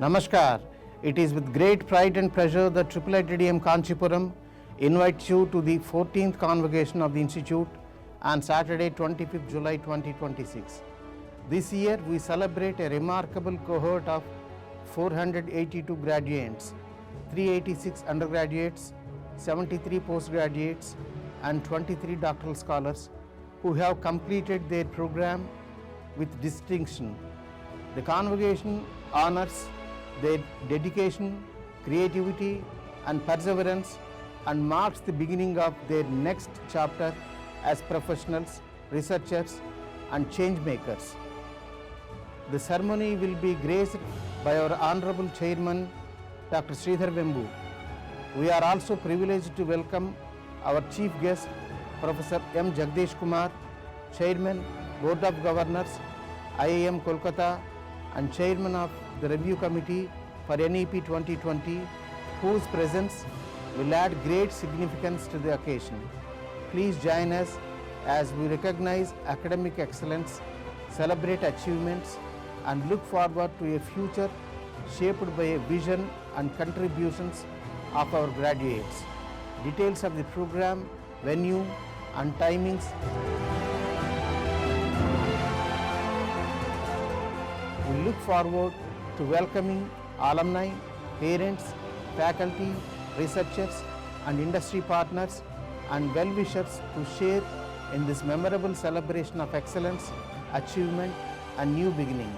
Namaskar. It is with great pride and pleasure that IIITDM Kancheepuram invites you to the 14th Convocation of the Institute on Saturday 25th July 2026. This year we celebrate a remarkable cohort of 482 graduates, 386 undergraduates, 73 postgraduates and 23 doctoral scholars who have completed their program with distinction. The convocation honors their dedication, creativity and perseverance and marks the beginning of their next chapter as professionals, researchers and change makers. The ceremony will be graced by our Honorable Chairman Dr. Sridhar Vembu. We are also privileged to welcome our Chief Guest Professor M. Jagdish Kumar, Chairman, Board of Governors, IIM Kolkata and Chairman of the Review Committee for NEP 2020, whose presence will add great significance to the occasion. Please join us as we recognize academic excellence, celebrate achievements and look forward to a future shaped by a vision and contributions of our graduates. Details of the program, venue and timings we look forward to welcoming alumni, parents, faculty, researchers and industry partners and well-wishers to share in this memorable celebration of excellence, achievement and new beginning.